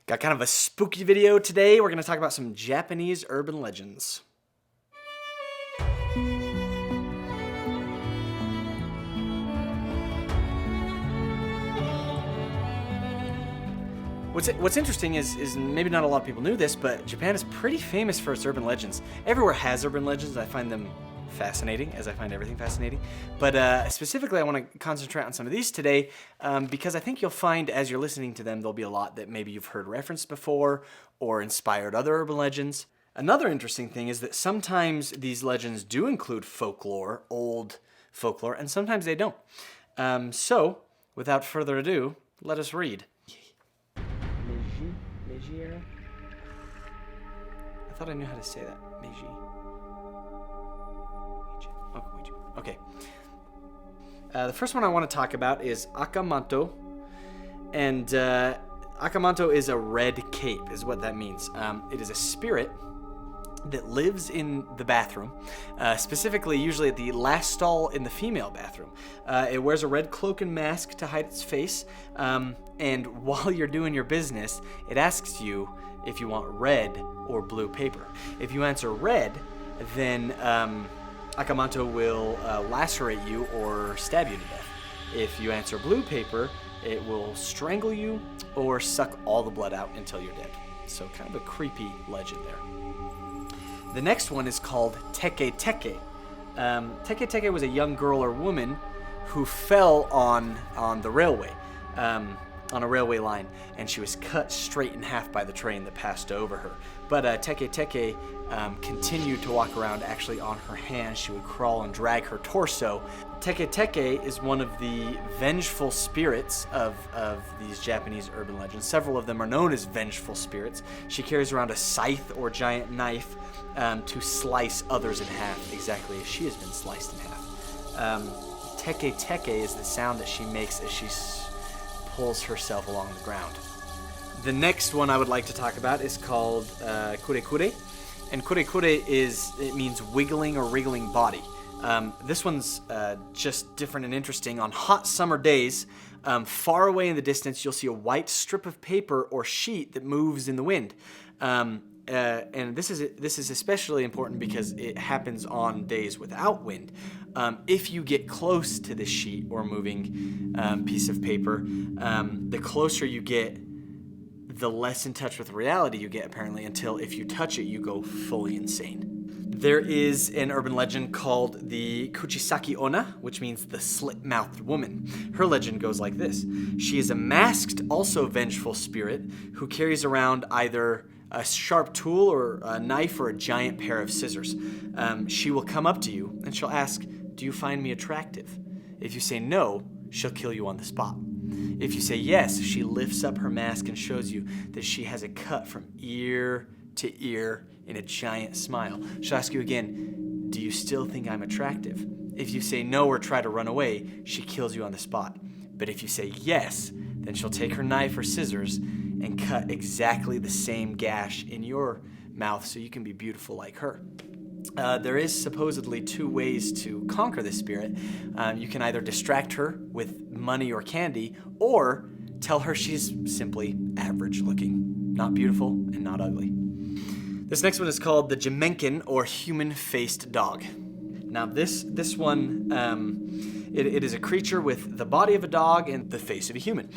Got kind of a spooky video today. We're going to talk about some Japanese urban legends. What's interesting is maybe not a lot of people knew this, but Japan is pretty famous for its urban legends. Everywhere has urban legends. I find them fascinating, as I find everything fascinating. But specifically, I want to concentrate on some of these today because I think you'll find as you're listening to them, there'll be a lot that maybe you've heard referenced before or inspired other urban legends. Another interesting thing is that sometimes these legends do include folklore, old folklore, and sometimes they don't. So, without further ado, let us read. Meiji era? I thought I knew how to say that. Meiji. Okay. The first one I want to talk about is Akamanto. And Akamanto is a red cape, is what that means. It is a spirit that lives in the bathroom, specifically usually at the last stall in the female bathroom. It wears a red cloak and mask to hide its face, and while you're doing your business, it asks you if you want red or blue paper. If you answer red, then Akamanto will lacerate you or stab you to death. If you answer blue paper, it will strangle you or suck all the blood out until you're dead. So kind of a creepy legend there. The next one is called Teke Teke. Teke Teke was a young girl or woman who fell on the railway, on a railway line, and she was cut straight in half by the train that passed over her. But Teke Teke continued to walk around actually on her hands. She would crawl and drag her torso. Teke Teke is one of the vengeful spirits of these Japanese urban legends. Several of them are known as vengeful spirits. She carries around a scythe or giant knife to slice others in half, exactly as she has been sliced in half. Teke Teke is the sound that she makes as she pulls herself along the ground. The next one I would like to talk about is called Kure Kure. And Kure Kure it means wiggling or wriggling body. This one's just different and interesting. On hot summer days, far away in the distance, you'll see a white strip of paper or sheet that moves in the wind. And this is especially important because it happens on days without wind. If you get close to this sheet or moving piece of paper, the closer you get, the less in touch with reality you get, apparently, until if you touch it, you go fully insane. There is an urban legend called the Kuchisaki Onna, which means the slit-mouthed woman. Her legend goes like this. She is a masked, also vengeful spirit who carries around either a sharp tool or a knife or a giant pair of scissors. She will come up to you and she'll ask, "Do you find me attractive?" If you say no, she'll kill you on the spot. If you say yes, she lifts up her mask and shows you that she has a cut from ear to ear in a giant smile. She'll ask you again, "Do you still think I'm attractive?" If you say no or try to run away, she kills you on the spot. But if you say yes, then she'll take her knife or scissors and cut exactly the same gash in your mouth so you can be beautiful like her. There is supposedly 2 ways to conquer this spirit. You can either distract her with money or candy, or tell her she's simply average looking, not beautiful and not ugly. This next one is called the Jimenkin, or human-faced dog. Now this one, it is a creature with the body of a dog and the face of a human.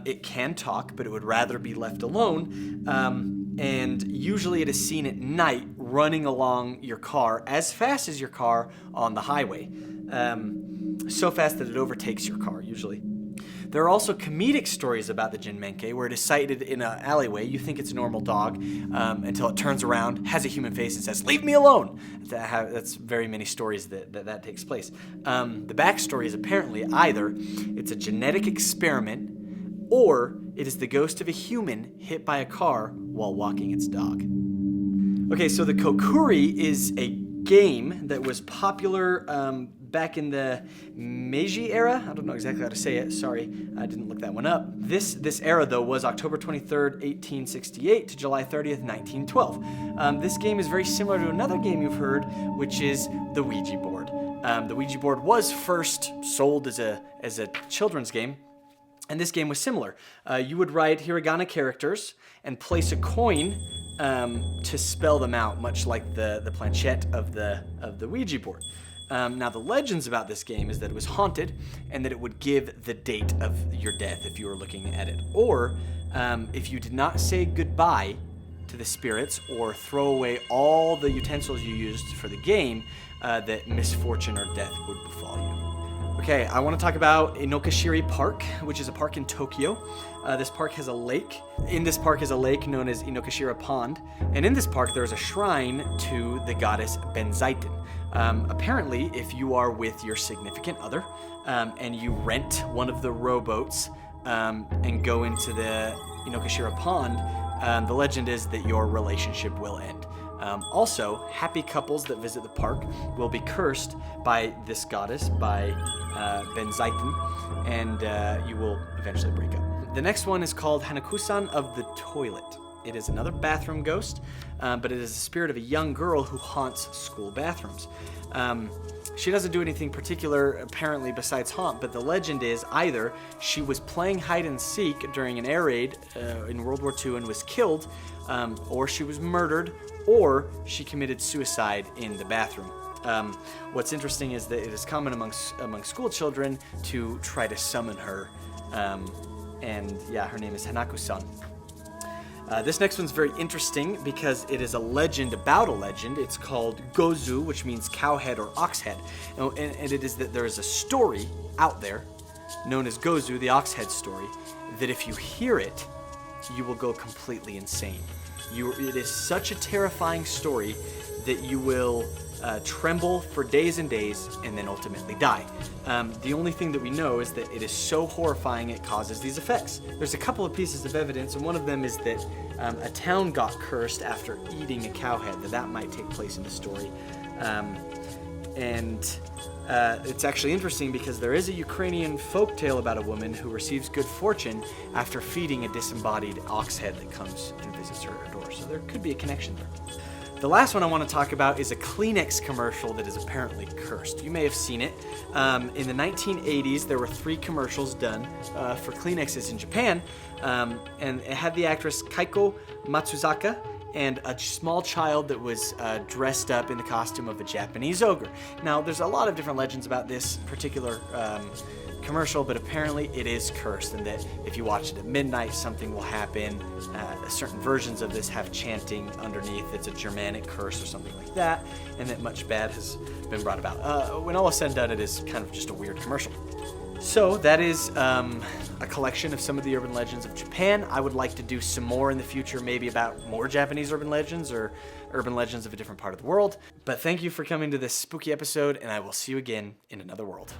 It can talk, but it would rather be left alone. And usually it is seen at night running along your car as fast as your car on the highway. So fast that it overtakes your car, usually. There are also comedic stories about the Jinmenke where it is sighted in an alleyway. You think it's a normal dog until it turns around, has a human face, and says, "Leave me alone." That's very many stories that takes place. The backstory is apparently either it's a genetic experiment or it is the ghost of a human hit by a car while walking its dog. Okay, so the Kokuri is a game that was popular back in the Meiji era. I don't know exactly how to say it. Sorry, I didn't look that one up. This era, though, was October 23rd, 1868 to July 30th, 1912. This game is very similar to another game you've heard, which is the Ouija board. The Ouija board was first sold as a children's game, And this game was similar. You would write hiragana characters and place a coin to spell them out, much like the planchette of the Ouija board. Now, the legends about this game is that it was haunted and that it would give the date of your death if you were looking at it. Or if you did not say goodbye to the spirits or throw away all the utensils you used for the game, that misfortune or death would befall you. Okay, I want to talk about Inokashiri Park, which is a park in Tokyo. This park has a lake. In this park is a lake known as Inokashira Pond. And in this park, there is a shrine to the goddess Benzaiten. Apparently, if you are with your significant other and you rent one of the rowboats and go into the Inokashira Pond, the legend is that your relationship will end. Also, happy couples that visit the park will be cursed by this goddess, by Benzaiten, and you will eventually break up. The next one is called Hanakusan of the Toilet. It is another bathroom ghost, but it is the spirit of a young girl who haunts school bathrooms. She doesn't do anything particular, apparently, besides haunt, but the legend is either she was playing hide and seek during an air raid in World War II and was killed, or she was murdered, or she committed suicide in the bathroom. What's interesting is that it is common among school children to try to summon her, and yeah, her name is Hanako-san. This next one's very interesting because it is a legend about a legend. It's called Gozu, which means cow head or ox head. And it is that there is a story out there known as Gozu, the ox head story, that if you hear it, you will go completely insane. It is such a terrifying story that you will tremble for days and days and then ultimately die. The only thing that we know is that it is so horrifying it causes these effects. There's a couple of pieces of evidence, and one of them is that a town got cursed after eating a cow head, that might take place in the story. It's actually interesting because there is a Ukrainian folktale about a woman who receives good fortune after feeding a disembodied ox head that comes and visits her door. So there could be a connection there. The last one I want to talk about is a Kleenex commercial that is apparently cursed. You may have seen it. In the 1980s, there were 3 commercials done for Kleenexes in Japan, and it had the actress Keiko Matsuzaka and a small child that was dressed up in the costume of a Japanese ogre. Now, there's a lot of different legends about this particular commercial, but apparently it is cursed, and that if you watch it at midnight, something will happen. Certain versions of this have chanting underneath. It's a Germanic curse or something like that, and that much bad has been brought about. When all is said and done, it is kind of just a weird commercial. So that is a collection of some of the urban legends of Japan. I would like to do some more in the future, maybe about more Japanese urban legends or urban legends of a different part of the world. But thank you for coming to this spooky episode, and I will see you again in another world.